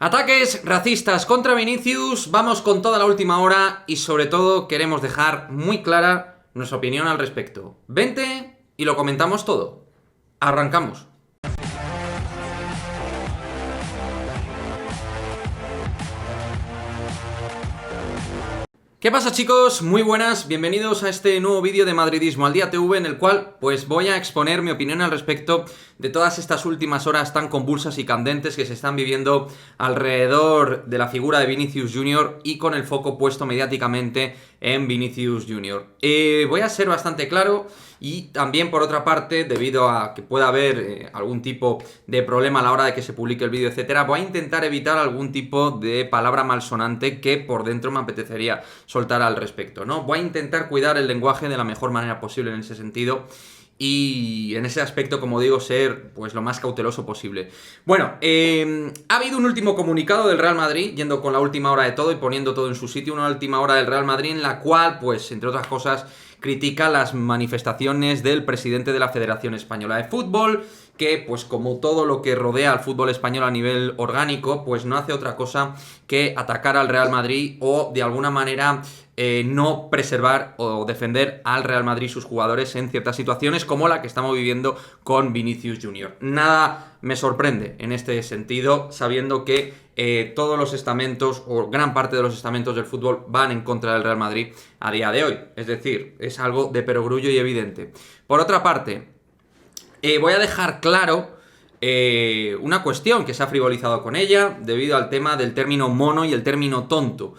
Ataques racistas contra Vinicius, vamos con toda la última hora y sobre todo queremos dejar muy clara nuestra opinión al respecto. Vente y lo comentamos todo. Arrancamos. ¿Qué pasa, chicos? Muy buenas, bienvenidos a este nuevo vídeo de Madridismo al Día TV, en el cual pues voy a exponer mi opinión al respecto de todas estas últimas horas tan convulsas y candentes que se están viviendo alrededor de la figura de Vinicius Jr. y con el foco puesto mediáticamente en Vinicius Jr. Voy a ser bastante claro y también, por otra parte, debido a que pueda haber algún tipo de problema a la hora de que se publique el vídeo, etcétera, voy a intentar evitar algún tipo de palabra malsonante que por dentro me apetecería soltar al respecto, ¿no? Voy a intentar cuidar el lenguaje de la mejor manera posible en ese sentido y en ese aspecto, como digo, ser pues lo más cauteloso posible. Bueno, ha habido un último comunicado del Real Madrid, yendo con la última hora de todo y poniendo todo en su sitio, una última hora del Real Madrid en la cual, pues, entre otras cosas, critica las manifestaciones del presidente de la Federación Española de Fútbol, que, pues como todo lo que rodea al fútbol español a nivel orgánico, pues no hace otra cosa que atacar al Real Madrid o, de alguna manera, no preservar o defender al Real Madrid y sus jugadores en ciertas situaciones como la que estamos viviendo con Vinicius Jr. Nada me sorprende en este sentido, sabiendo que todos los estamentos o gran parte de los estamentos del fútbol van en contra del Real Madrid a día de hoy. Es decir, es algo de perogrullo y evidente. Por otra parte, voy a dejar claro una cuestión que se ha frivolizado con ella debido al tema del término mono y el término tonto.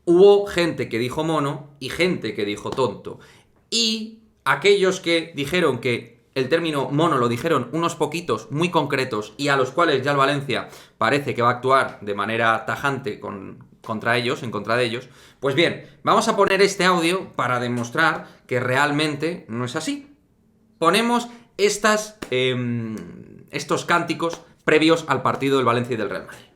Hubo gente que dijo mono y gente que dijo tonto. Y aquellos que dijeron que el término mono lo dijeron unos poquitos muy concretos y a los cuales ya el Valencia parece que va a actuar de manera tajante en contra de ellos, pues bien, vamos a poner este audio para demostrar que realmente no es así. Ponemos estos cánticos previos al partido del Valencia y del Real Madrid.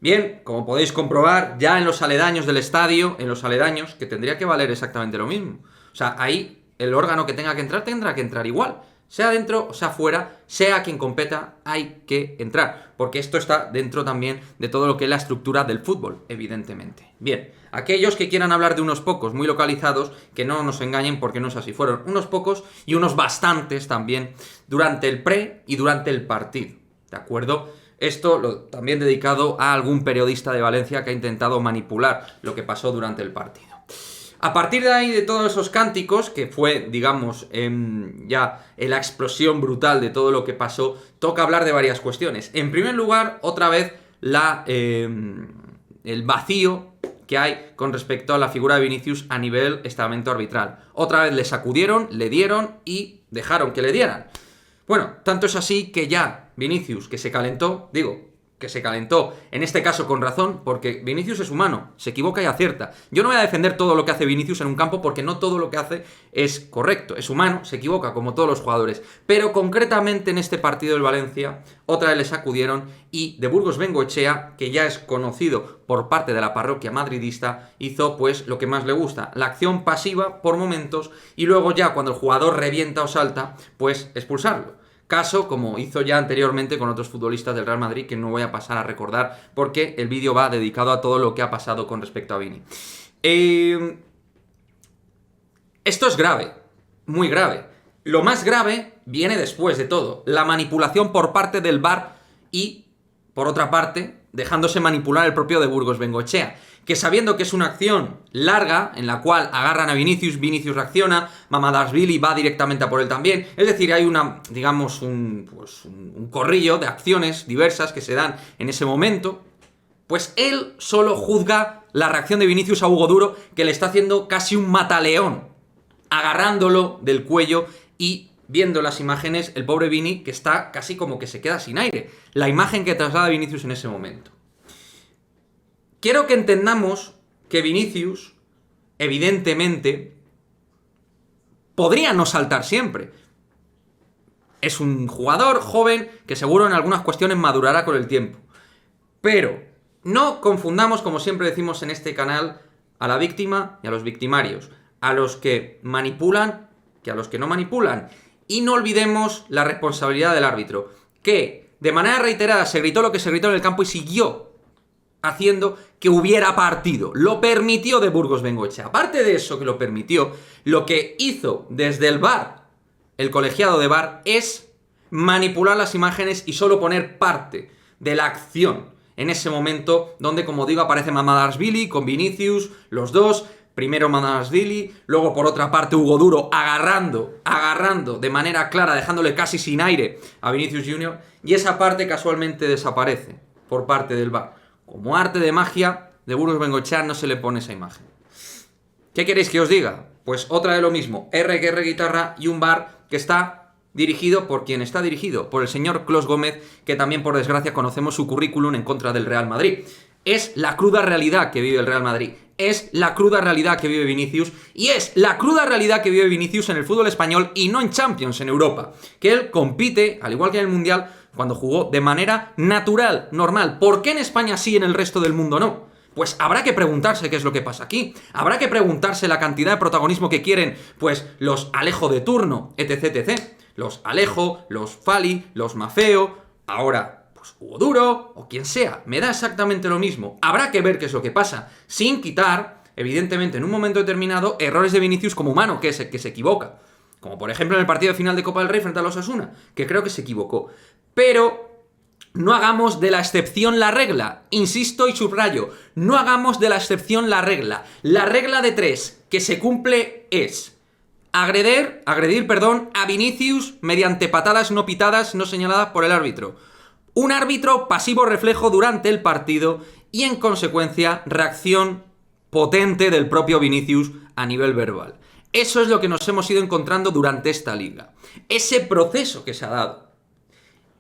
Bien, como podéis comprobar, ya en los aledaños del estadio, que tendría que valer exactamente lo mismo. O sea, ahí el órgano que tenga que entrar tendrá que entrar igual. Sea dentro o sea fuera, sea quien competa, hay que entrar. Porque esto está dentro también de todo lo que es la estructura del fútbol, evidentemente. Bien, aquellos que quieran hablar de unos pocos muy localizados, que no nos engañen porque no es así. Fueron unos pocos y unos bastantes también durante el pre y durante el partido. ¿De acuerdo? Esto también dedicado a algún periodista de Valencia que ha intentado manipular lo que pasó durante el partido. A partir de ahí, de todos esos cánticos, que fue, digamos, ya en la explosión brutal de todo lo que pasó, toca hablar de varias cuestiones. En primer lugar, otra vez, el vacío que hay con respecto a la figura de Vinicius a nivel estamento arbitral. Otra vez le sacudieron, le dieron y dejaron que le dieran. Bueno, tanto es así que ya Vinicius, que se calentó, en este caso con razón, porque Vinicius es humano, se equivoca y acierta. Yo no voy a defender todo lo que hace Vinicius en un campo porque no todo lo que hace es correcto. Es humano, se equivoca como todos los jugadores. Pero concretamente en este partido del Valencia, otra vez le sacudieron y de Burgos Bengoechea, que ya es conocido por parte de la parroquia madridista, hizo pues lo que más le gusta, la acción pasiva por momentos y luego ya cuando el jugador revienta o salta, pues expulsarlo. Caso como hizo ya anteriormente con otros futbolistas del Real Madrid, que no voy a pasar a recordar porque el vídeo va dedicado a todo lo que ha pasado con respecto a Vini. Esto es grave, muy grave. Lo más grave viene después de todo, la manipulación por parte del VAR y, por otra parte, dejándose manipular el propio de Burgos Bengoechea, que sabiendo que es una acción larga, en la cual agarran a Vinicius reacciona, Mamardashvili va directamente a por él también, es decir, hay un corrillo de acciones diversas que se dan en ese momento, pues él solo juzga la reacción de Vinicius a Hugo Duro, que le está haciendo casi un mataleón, agarrándolo del cuello y viendo las imágenes, el pobre Vini, que está casi como que se queda sin aire. La imagen que traslada Vinicius en ese momento. Quiero que entendamos que Vinicius, evidentemente, podría no saltar siempre. Es un jugador joven que seguro en algunas cuestiones madurará con el tiempo. Pero no confundamos, como siempre decimos en este canal, a la víctima y a los victimarios, a los que manipulan que a los que no manipulan. Y no olvidemos la responsabilidad del árbitro, que de manera reiterada se gritó lo que se gritó en el campo y siguió haciendo que hubiera partido. Lo permitió de Burgos Bengoechea. Aparte de eso que lo permitió, lo que hizo desde el VAR, el colegiado de VAR, es manipular las imágenes y solo poner parte de la acción en ese momento donde, como digo, aparece Mamardashvili con Vinicius, los dos. Primero Mamardashvili, luego por otra parte Hugo Duro agarrando de manera clara, dejándole casi sin aire a Vinicius Junior, y esa parte casualmente desaparece por parte del VAR. Como arte de magia de Burgos Bengoechea no se le pone esa imagen. ¿Qué queréis que os diga? Pues otra de lo mismo, R guitarra y un VAR que está dirigido por quien está dirigido, por el señor Clos Gómez, que también por desgracia conocemos su currículum en contra del Real Madrid. Es la cruda realidad que vive el Real Madrid, es la cruda realidad que vive Vinicius, y es la cruda realidad que vive Vinicius en el fútbol español y no en Champions, en Europa. Que él compite, al igual que en el Mundial, cuando jugó de manera natural, normal. ¿Por qué en España sí y en el resto del mundo no? Pues habrá que preguntarse qué es lo que pasa aquí. Habrá que preguntarse la cantidad de protagonismo que quieren, pues, los Alejo de turno, etc, etc. Los Alejo, los Fali, los Maffeo, ahora Hugo Duro o quien sea, me da exactamente lo mismo. Habrá que ver qué es lo que pasa, sin quitar, evidentemente, en un momento determinado, errores de Vinicius como humano, que se equivoca. Como por ejemplo en el partido final de Copa del Rey frente a los Osasuna, que creo que se equivocó. Pero no hagamos de la excepción la regla. Insisto y subrayo, no hagamos de la excepción la regla. La regla de 3 que se cumple es agredir, a Vinicius mediante patadas no pitadas no señaladas por el árbitro. Un árbitro pasivo reflejo durante el partido y, en consecuencia, reacción potente del propio Vinicius a nivel verbal. Eso es lo que nos hemos ido encontrando durante esta liga. Ese proceso que se ha dado.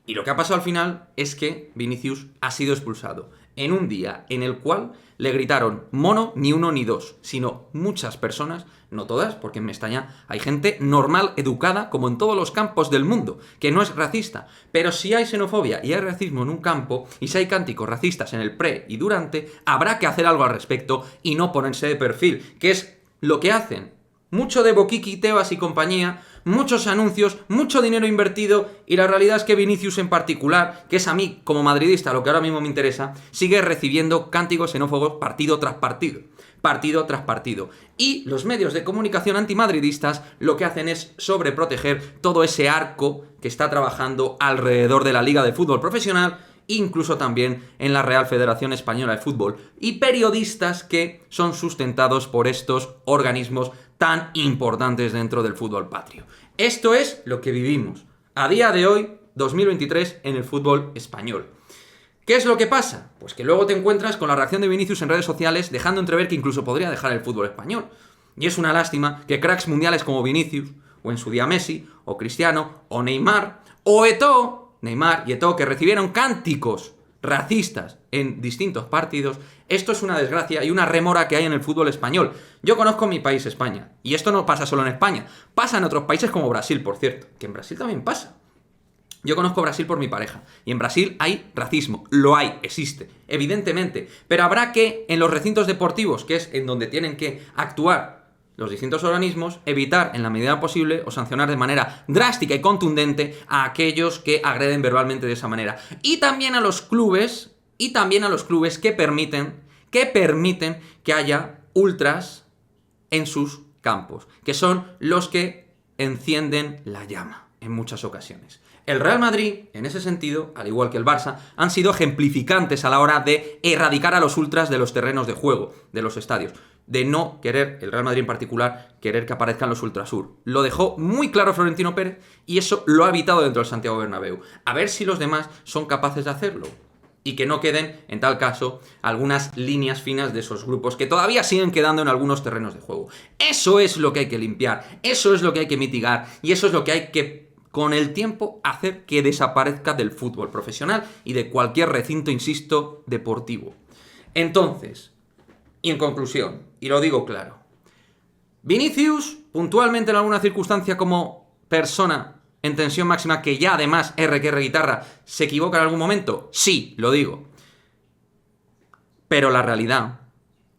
Y lo que ha pasado al final es que Vinicius ha sido expulsado en un día en el cual le gritaron mono ni uno ni dos, sino muchas personas, no todas, porque en Mestalla hay gente normal, educada, como en todos los campos del mundo, que no es racista. Pero si hay xenofobia y hay racismo en un campo, y si hay cánticos racistas en el pre y durante, habrá que hacer algo al respecto y no ponerse de perfil, que es lo que hacen. Mucho de Boquiqui, Tebas y compañía, muchos anuncios, mucho dinero invertido, y la realidad es que Vinicius en particular, que es a mí como madridista lo que ahora mismo me interesa, sigue recibiendo cánticos xenófobos partido tras partido. Partido tras partido. Y los medios de comunicación antimadridistas lo que hacen es sobreproteger todo ese arco que está trabajando alrededor de la Liga de Fútbol Profesional, incluso también en la Real Federación Española de Fútbol, y periodistas que son sustentados por estos organismos tan importantes dentro del fútbol patrio. Esto es lo que vivimos a día de hoy, 2023, en el fútbol español. ¿Qué es lo que pasa? Pues que luego te encuentras con la reacción de Vinicius en redes sociales, dejando entrever que incluso podría dejar el fútbol español. Y es una lástima que cracks mundiales como Vinicius, o en su día Messi, o Cristiano, o Neymar, o Eto'o, Neymar y Eto'o, que recibieron cánticos racistas en distintos partidos. Esto es una desgracia y una rémora que hay en el fútbol español. Yo conozco mi país, España, y esto no pasa solo en España, pasa en otros países como Brasil, por cierto, que en Brasil también pasa. Yo conozco Brasil por mi pareja, y en Brasil hay racismo, lo hay, existe, evidentemente, pero habrá que, en los recintos deportivos, que es en donde tienen que actuar los distintos organismos, evitar en la medida posible o sancionar de manera drástica y contundente a aquellos que agreden verbalmente de esa manera. Y también a los clubes, que permiten que haya ultras en sus campos, que son los que encienden la llama en muchas ocasiones. El Real Madrid, en ese sentido, al igual que el Barça, han sido ejemplificantes a la hora de erradicar a los ultras de los terrenos de juego, de los estadios. De no querer, el Real Madrid en particular, querer que aparezcan los ultrasur. Lo dejó muy claro Florentino Pérez y eso lo ha evitado dentro del Santiago Bernabéu. A ver si los demás son capaces de hacerlo. Y que no queden, en tal caso, algunas líneas finas de esos grupos que todavía siguen quedando en algunos terrenos de juego. Eso es lo que hay que limpiar, eso es lo que hay que mitigar y eso es lo que hay que, con el tiempo, hacer que desaparezca del fútbol profesional y de cualquier recinto, insisto, deportivo. Entonces, y en conclusión, y lo digo claro, Vinicius, puntualmente en alguna circunstancia como persona en tensión máxima, que ya además R guitarra, ¿se equivoca en algún momento? Sí, lo digo. Pero la realidad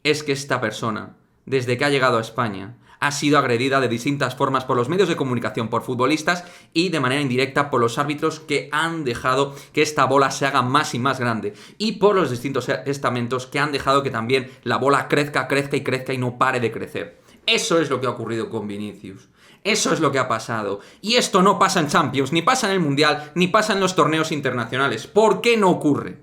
es que esta persona, desde que ha llegado a España, ha sido agredida de distintas formas por los medios de comunicación, por futbolistas y de manera indirecta por los árbitros que han dejado que esta bola se haga más y más grande, y por los distintos estamentos que han dejado que también la bola crezca y no pare de crecer. Eso es lo que ha ocurrido con Vinicius. Eso es lo que ha pasado. Y esto no pasa en Champions, ni pasa en el Mundial, ni pasa en los torneos internacionales. ¿Por qué no ocurre?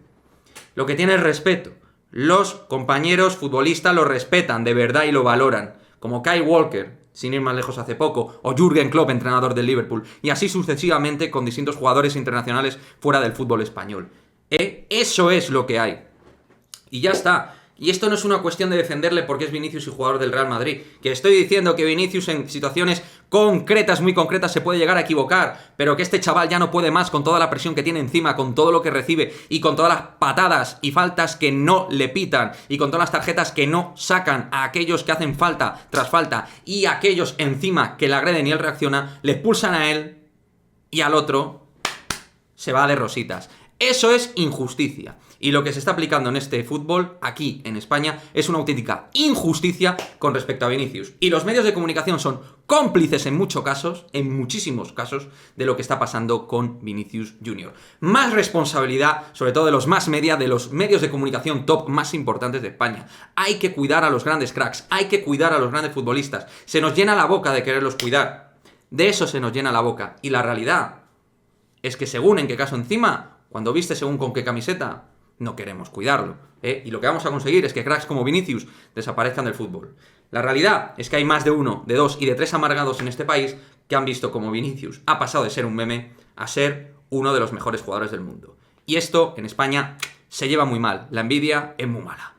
Lo que tiene es respeto. Los compañeros futbolistas lo respetan de verdad y lo valoran. Como Kyle Walker, sin ir más lejos hace poco, o Jürgen Klopp, entrenador del Liverpool, y así sucesivamente con distintos jugadores internacionales fuera del fútbol español. Eso es lo que hay. Y ya está. Y esto no es una cuestión de defenderle porque es Vinicius y jugador del Real Madrid. Que estoy diciendo que Vinicius en situaciones concretas, muy concretas, se puede llegar a equivocar, pero que este chaval ya no puede más con toda la presión que tiene encima, con todo lo que recibe y con todas las patadas y faltas que no le pitan y con todas las tarjetas que no sacan a aquellos que hacen falta tras falta y a aquellos encima que le agreden y él reacciona, le expulsan a él y al otro se va de rositas. Eso es injusticia. Y lo que se está aplicando en este fútbol, aquí en España, es una auténtica injusticia con respecto a Vinicius. Y los medios de comunicación son cómplices en muchos casos, en muchísimos casos, de lo que está pasando con Vinicius Jr. Más responsabilidad, sobre todo de los más media, de los medios de comunicación top más importantes de España. Hay que cuidar a los grandes cracks, hay que cuidar a los grandes futbolistas. Se nos llena la boca de quererlos cuidar. De eso se nos llena la boca. Y la realidad es que según en qué caso encima, cuando viste según con qué camiseta, no queremos cuidarlo, Y lo que vamos a conseguir es que cracks como Vinicius desaparezcan del fútbol. La realidad es que hay más de uno, de dos y de tres amargados en este país que han visto como Vinicius ha pasado de ser un meme a ser uno de los mejores jugadores del mundo. Y esto en España se lleva muy mal, la envidia es muy mala.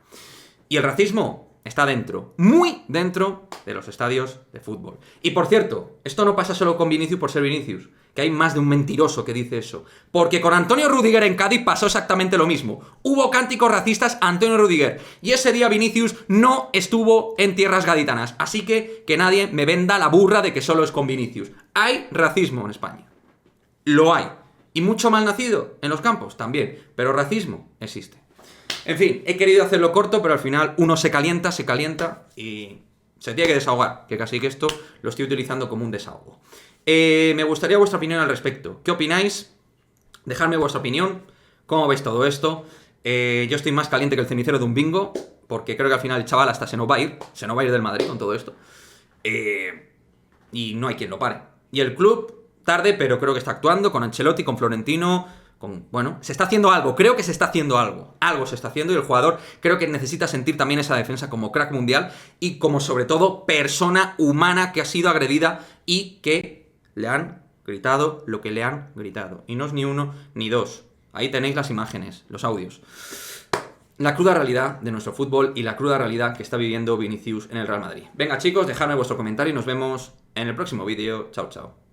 Y el racismo está dentro, muy dentro de los estadios de fútbol. Y por cierto, esto no pasa solo con Vinicius por ser Vinicius, que hay más de un mentiroso que dice eso. Porque con Antonio Rüdiger en Cádiz pasó exactamente lo mismo. Hubo cánticos racistas a Antonio Rüdiger. Y ese día Vinicius no estuvo en tierras gaditanas. Así que nadie me venda la burra de que solo es con Vinicius. Hay racismo en España. Lo hay. Y mucho mal nacido en los campos también. Pero racismo existe. En fin, he querido hacerlo corto, pero al final uno se calienta y se tiene que desahogar. Que casi que esto lo estoy utilizando como un desahogo. Me gustaría vuestra opinión al respecto. ¿Qué opináis? Dejadme vuestra opinión. ¿Cómo veis todo esto? Yo estoy más caliente que el cenicero de un bingo, porque creo que al final el chaval hasta se nos va a ir. Se nos va a ir del Madrid con todo esto. Y no hay quien lo pare. Y el club, tarde, pero creo que está actuando con Ancelotti, con Florentino. Bueno, se está haciendo algo, creo que se está haciendo algo. Algo se está haciendo y el jugador creo que necesita sentir también esa defensa como crack mundial y como sobre todo persona humana que ha sido agredida y que le han gritado lo que le han gritado. Y no es ni uno ni dos. Ahí tenéis las imágenes, los audios. La cruda realidad de nuestro fútbol y la cruda realidad que está viviendo Vinicius en el Real Madrid. Venga chicos, dejadme vuestro comentario y nos vemos en el próximo vídeo. Chao, chao.